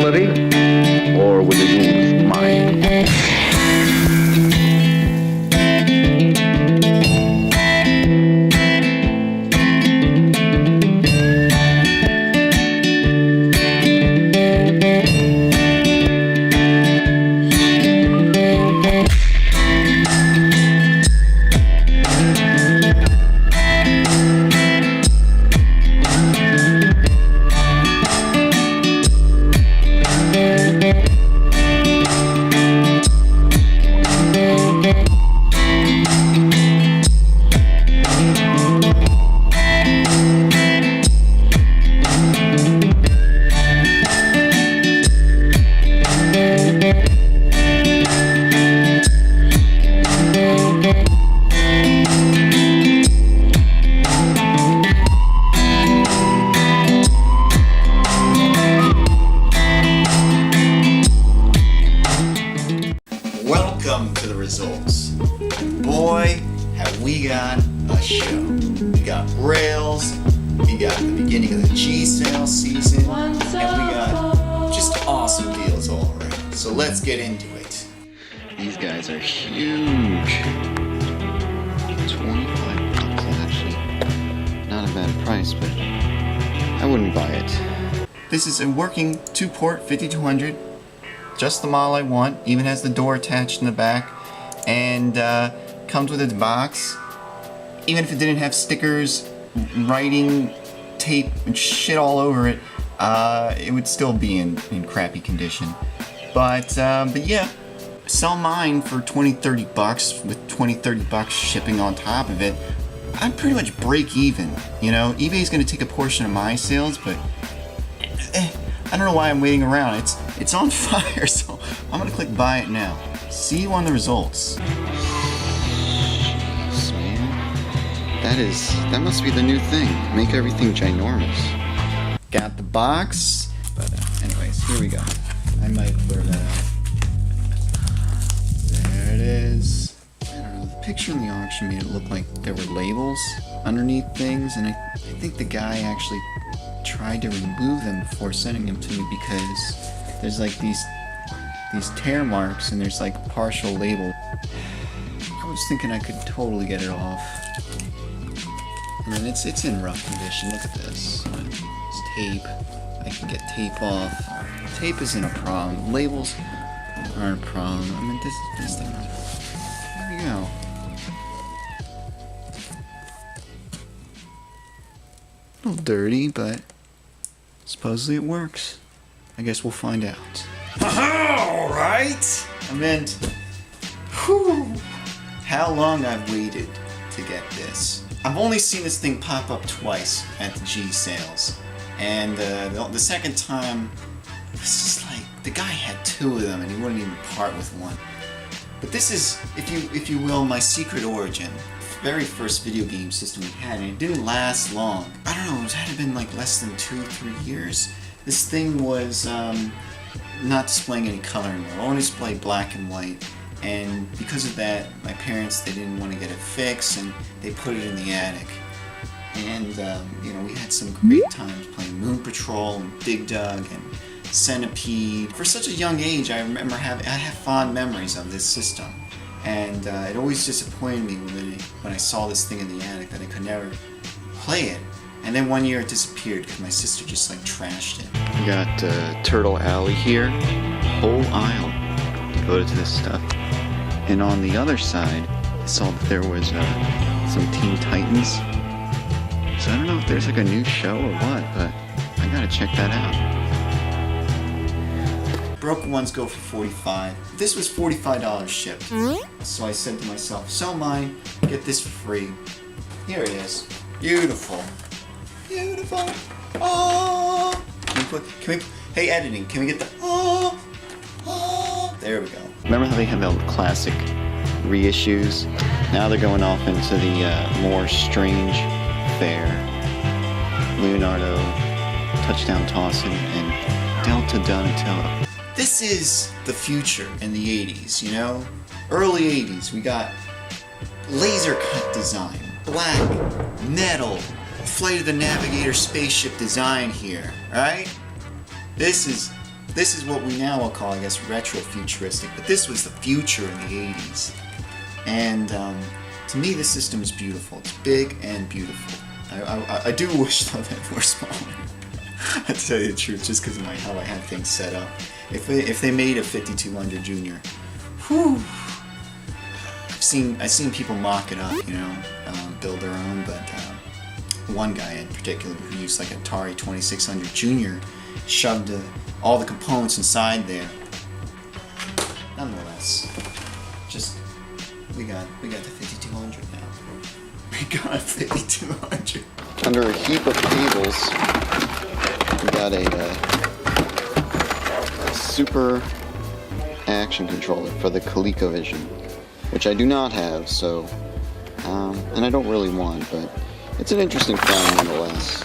facility, or will you use mine? Welcome to the results. Boy, have we got a show. We got Rails, we got the beginning of the G sale season, and we got just awesome deals all around. So let's get into it. These guys are huge. 25 bucks is actually not a bad price, but I wouldn't buy it. This is a working 2-port 5200. Just the model I want, even has the door attached in the back, and comes with its box. Even if it didn't have stickers, writing, tape, and shit all over it, it would still be in crappy condition. But yeah, sell mine for 20-30 bucks with 20-30 bucks shipping on top of it. I'd pretty much break even. You know, eBay's gonna take a portion of my sales, but I don't know why I'm waiting around. It's on fire, so I'm gonna click buy it now. See you on the results. Jeez, man. That must be the new thing. Make everything ginormous. Got the box, but anyways, here we go. I might blur that out. There it is. I don't know, the picture in the auction made it look like there were labels underneath things, and I think the guy actually tried to remove them before sending them to me because there's like these tear marks and there's like partial label. I was thinking I could totally get it off. I mean, it's in rough condition. Look at this. It's tape. I can get tape off. Tape isn't a problem. Labels aren't a problem. I mean, this thing. There we go. A little dirty, but supposedly it works. I guess we'll find out. Alright! I meant, whew, how long I've waited to get this. I've only seen this thing pop up twice at the G sales. And the second time, it was just like, the guy had 2 of them and he wouldn't even part with one. But this is, if you will, my secret origin. Very first video game system we had, and it didn't last long. I don't know, it had been like less than 2-3 years. This thing was not displaying any color anymore. It only displayed black and white, and because of that, my parents, they didn't want to get it fixed, and they put it in the attic. And you know, we had some great times playing Moon Patrol and Big Doug and Centipede. For such a young age, I remember I have fond memories of this system. And it always disappointed me when I saw this thing in the attic that I could never play it. And then one year it disappeared because my sister just like trashed it. We got Turtle Alley here, whole aisle devoted to this stuff. And on the other side, I saw that there was some Teen Titans. So I don't know if there's like a new show or what, but I gotta check that out. Broken ones go for $45. This was $45 shipped. So I said to myself, sell mine, get this for free. Here it is. Beautiful. Beautiful. Oh. Hey editing, can we get the oh? There we go. Remember how they had the classic reissues? Now they're going off into the more strange fare. Leonardo, Touchdown Tossin, and Delta Donatello. This is the future in the 80s, you know? Early 80s, we got laser cut design, black, metal, Flight of the Navigator spaceship design here, alright? This is this is what we now will call, I guess, retro-futuristic, but this was the future in the 80s. And to me, this system is beautiful. It's big and beautiful. I do wish, though, that it were smaller. I tell you the truth, just because of how I have things set up. If they made a 5200 Junior, whew, I've seen people mock it up, you know, build their own, but one guy in particular who used like Atari 2600 Junior shoved all the components inside there. Nonetheless, just we got the 5200 now. We got a 5200. Under a heap of cables, we got a super action controller for the ColecoVision, which I do not have, so and I don't really want, but it's an interesting find nonetheless.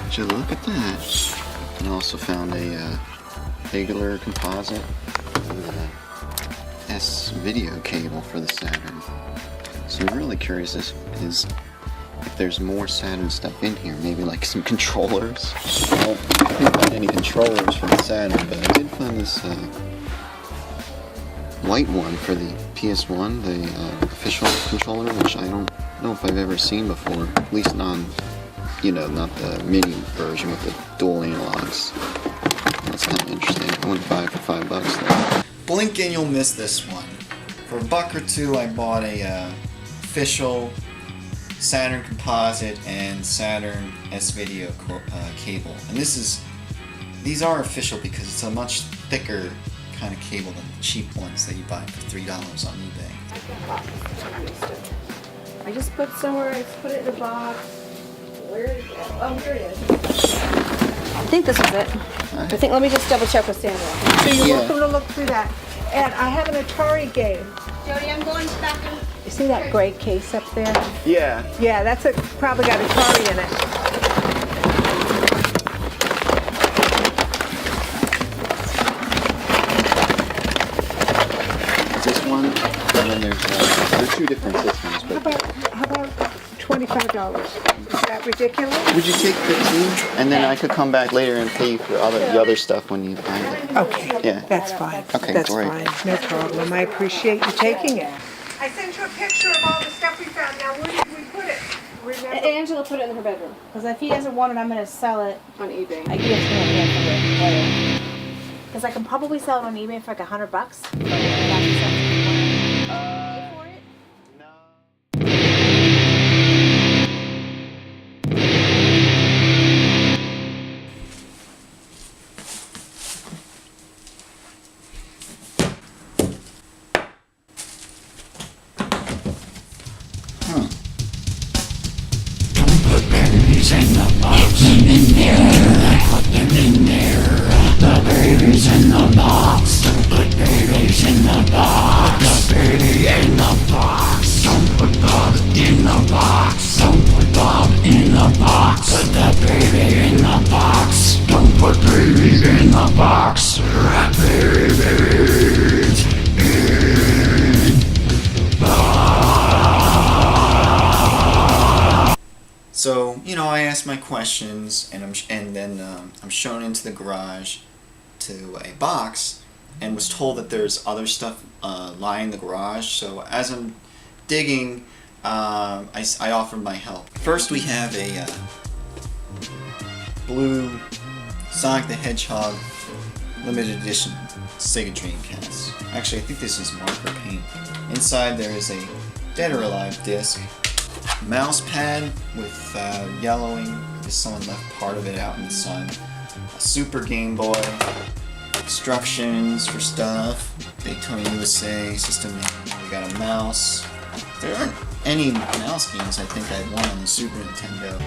Would you look at that? And I also found a regular composite and S video cable for the Saturn. So I'm really curious is if there's more Saturn stuff in here, maybe like some controllers. I don't find any controllers for the Saturn, but I did find this white one for the PS1, the official controller, which I don't know if I've ever seen before, at least not the mini version with the dual analogs. That's kind of interesting. I wouldn't buy it for $5 though. Blink and you'll miss this one. For $1 or $2, I bought a official Saturn composite and Saturn S-Video cable. And these are official because it's a much thicker kind of cable than the cheap ones that you buy for $3 on eBay. I just put somewhere, I put it in a box. Where is it? Oh, here it is. I think this is it. Let me just double check with Sandra. So you're welcome to look through that. And I have an Atari game. Jody, I'm going back in. You see that gray case up there? Yeah. Yeah, that's probably got Atari in it. This one, and then there's two different systems. But How about $25? Is that ridiculous? would you take 15, and then I could come back later and pay you for the other stuff when you find it? Okay. Yeah. That's fine. Okay, That's great. fine. No problem. I appreciate you taking it. I sent you a picture of all the stuff we found. Now, where did we put it? Remember? Angela put it in her bedroom. Because if he doesn't want it, I'm going to sell it on eBay. I guess not. Because I can probably sell it on eBay for like $100. So, I ask my questions, and then I'm shown into the garage to a box, and was told that there's other stuff lying in the garage. So as I'm digging, I offered my help. First, we have a blue Sonic the Hedgehog limited edition Sega Dreamcast. Actually, I think this is marker paint. Inside there is a Dead or Alive disc. Mouse pad with yellowing, because someone left part of it out in the sun. A Super Game Boy, instructions for stuff, Daytona USA, system manual. We got a mouse. There aren't any mouse games I think I won on the Super Nintendo.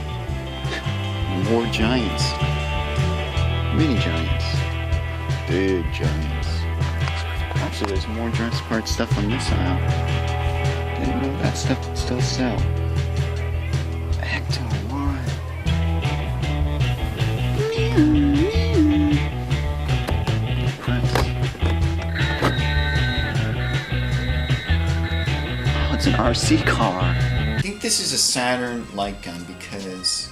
More giants. Mini giants. Big giants. Actually, there's more Jurassic Park stuff on this aisle. Didn't know that stuff would still sell. Ecto 1. RC car. I think this is a Saturn light gun because,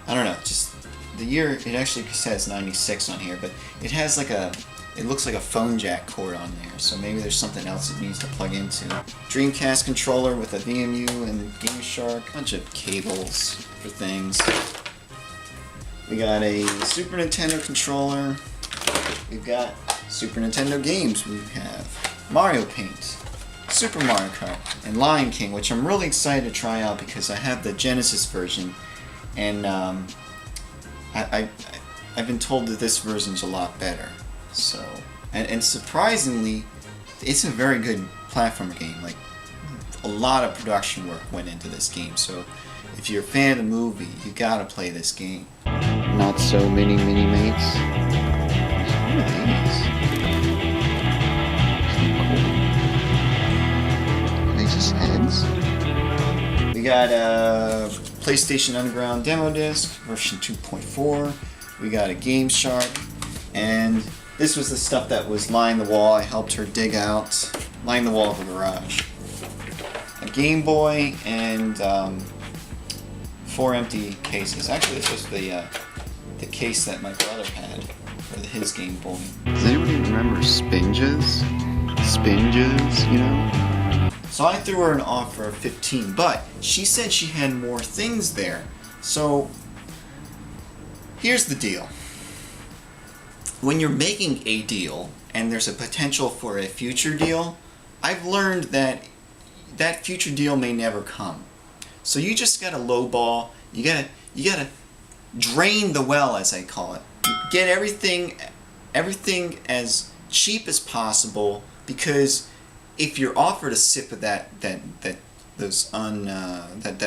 I don't know, just the year, it actually says 96 on here, but it has like it looks like a phone jack cord on there, so maybe there's something else it needs to plug into. Dreamcast controller with a VMU and GameShark, bunch of cables for things. We got a Super Nintendo controller. We've got Super Nintendo games. We have Mario Paint, Super Mario Kart, and Lion King, which I'm really excited to try out because I have the Genesis version, and I've been told that this version's a lot better. So, and surprisingly, it's a very good platformer game. Like, a lot of production work went into this game. So, if you're a fan of the movie, you gotta play this game. Not so many mini-mates. What are these? Are they just heads? We got a PlayStation Underground demo disc, version 2.4. We got a GameShark, and this was the stuff that was lining the wall. I helped her dig out, line the wall of the garage. A Game Boy and 4 empty cases. Actually, this was the case that my brother had for his Game Boy. Does anybody remember Spinges? Spinges, you know? So I threw her an offer of 15, but she said she had more things there. So here's the deal. When you're making a deal and there's a potential for a future deal, I've learned that that future deal may never come. So you just gotta lowball. You gotta drain the well, as I call it. Get everything as cheap as possible, because if you're offered a sip of that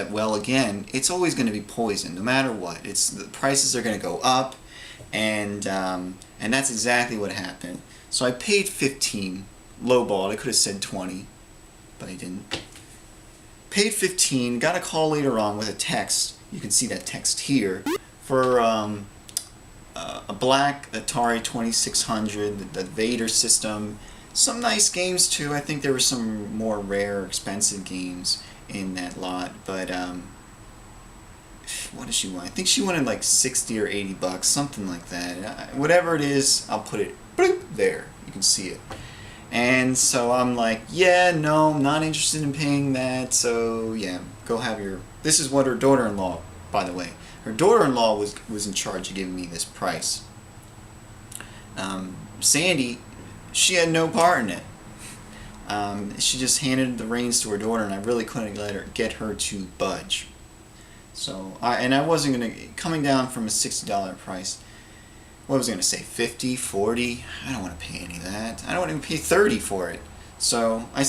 well again, it's always going to be poison, no matter what. The prices are going to go up, and that's exactly what happened. So I paid 15, lowballed. I could have said 20, but I didn't. Paid 15. Got a call later on with a text. You can see that text here for a black Atari 2600, the Vader system. Some nice games too. I think there were some more rare, expensive games in that lot, but what does she want? I think she wanted like 60 or 80 bucks, something like that. Whatever it is, I'll put it bloop, there. You can see it. And so I'm like, yeah, no, I'm not interested in paying that. So yeah, go have your. This is what her daughter-in-law, by the way. Her daughter-in-law was in charge of giving me this price. Sandy, she had no part in it. She just handed the reins to her daughter, and I really couldn't get her to budge. So I wasn't gonna, coming down from a $60 price. What was I gonna say? 50, 40? I don't want to pay any of that. I don't want to even pay 30 for it. So I,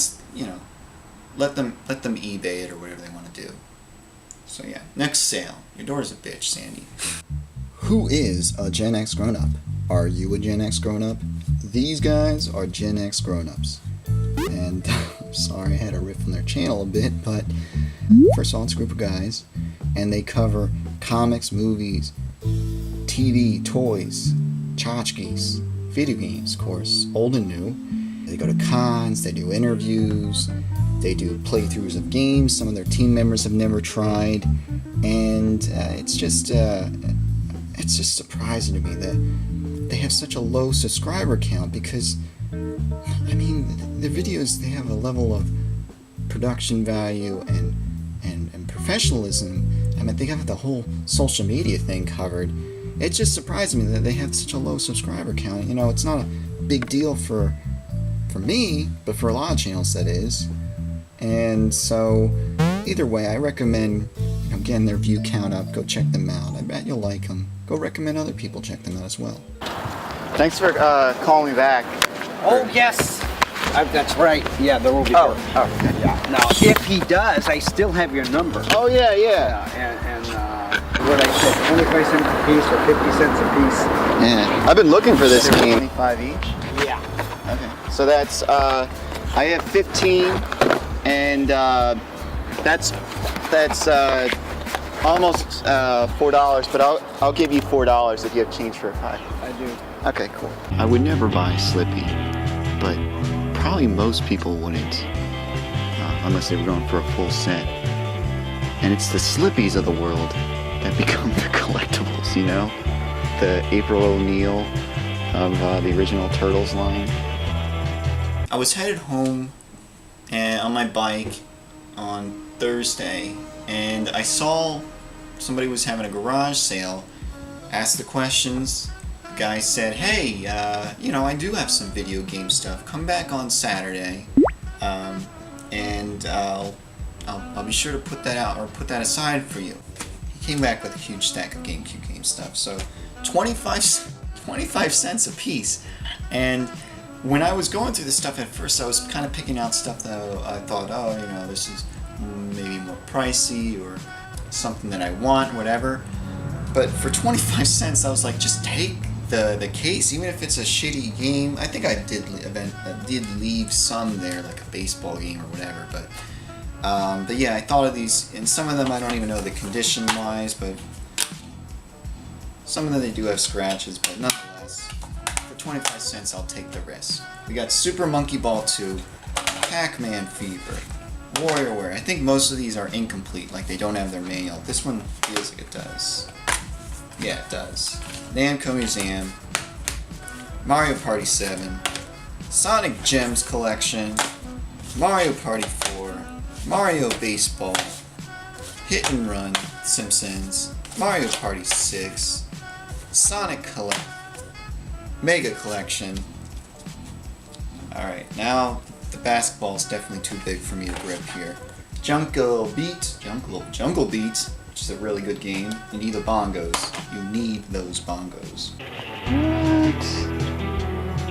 let them eBay it or whatever they want to do. So yeah, next sale. Your daughter's a bitch, Sandy. Who is a Gen X grown-up? Are you a Gen X grown-up? These guys are Gen X grown-ups. And I'm sorry I had to riff on their channel a bit, but first of all, it's a group of guys, and they cover comics, movies, TV, toys, tchotchkes, video games, of course, old and new. They go to cons, they do interviews, they do playthroughs of games some of their team members have never tried, and it's just surprising to me that they have such a low subscriber count, because I mean, the videos, they have a level of production value and professionalism. I mean, they have the whole social media thing covered. It just surprised me that they have such a low subscriber count. You know, it's not a big deal for me, but for a lot of channels that is. And so, either way, I recommend getting their view count up. Go check them out. I bet you'll like them. Go recommend other people check them out as well. Thanks for calling me back. Oh, yes. That's right. Yeah, there will be. Oh, okay. Yeah. Now, if he does, I still have your number. Oh, yeah. And what I said, 25 cents a piece or 50 cents a piece. Yeah. I've been looking for this game. 25 each? Yeah. Okay. So that's, I have 15, and that's almost $4, but I'll give you $4 if you have change for a pie. I do. Okay, cool. I would never buy Lippi, but probably most people wouldn't. unless they were going for a full set. And it's the Slippies of the world that become the collectibles, you know? The April O'Neil of the original Turtles line. I was headed home and on my bike on Thursday, and I saw somebody was having a garage sale. Asked the questions. The guy said, "Hey, you know, I do have some video game stuff. Come back on Saturday, and I'll be sure to put that out or put that aside for you." He came back with a huge stack of GameCube game stuff. So 25 cents a piece. And when I was going through this stuff at first, I was kind of picking out stuff that I thought, oh, you know, this is maybe more pricey or something that I want, whatever. But for 25 cents, I was like, just take the case, even if it's a shitty game. I think I did leave some there, like a baseball game or whatever. But yeah, I thought of these, and some of them I don't even know the condition wise, but some of them they do have scratches, but nonetheless, for 25 cents, I'll take the risk. We got Super Monkey Ball 2, Pac-Man Fever, WarioWare. I think most of these are incomplete, like they don't have their manual. This one feels like it does. Yeah, it does. Namco Museum, Mario Party 7, Sonic Gems Collection, Mario Party 4, Mario Baseball, Hit and Run, Simpsons, Mario Party 6, Sonic Mega Collection. Alright, now the basketball is definitely too big for me to grip here. Jungle Beat, which is a really good game. You need the bongos. You need those bongos. What?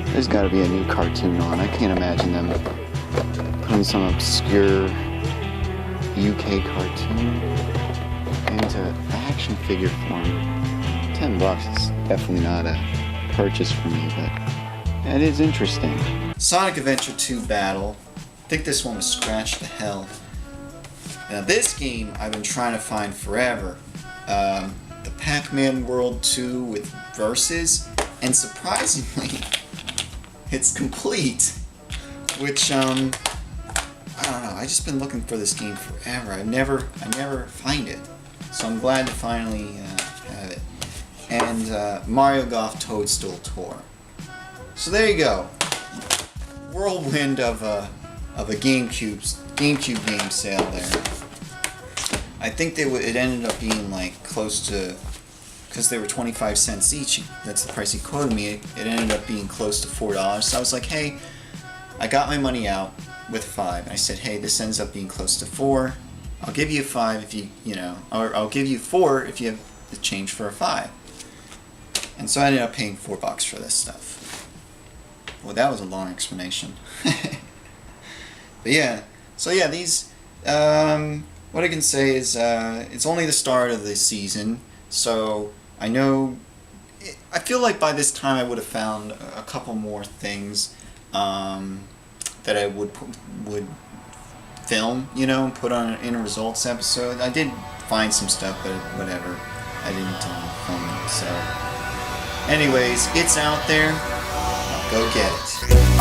There's gotta be a new cartoon on. I can't imagine them putting some obscure UK cartoon into action figure form. $10 is definitely not a purchase for me, but it is interesting. Sonic Adventure 2 Battle. I think this one was scratched to hell. Now this game I've been trying to find forever. The Pac-Man World 2 with Versus, and surprisingly, it's complete. Which I don't know. I just been looking for this game forever. I never find it. So I'm glad to finally have it. And Mario Golf Toadstool Tour. So there you go. Whirlwind of a GameCube game sale there. I think it ended up being like close to, because they were 25 cents each. That's the price he quoted me. It ended up being close to $4. So I was like, hey, I got my money out with 5. And I said, hey, this ends up being close to 4. I'll give you 5 if you know, or I'll give you 4 if you have the change for a 5. And so I ended up paying $4 for this stuff. Well, that was a long explanation. But yeah, so yeah, these, what I can say is, it's only the start of the season, so I know, I feel like by this time I would have found a couple more things that I would film, you know, and put on in a results episode. I did find some stuff, but whatever, I didn't film it, so anyways, it's out there, go get it.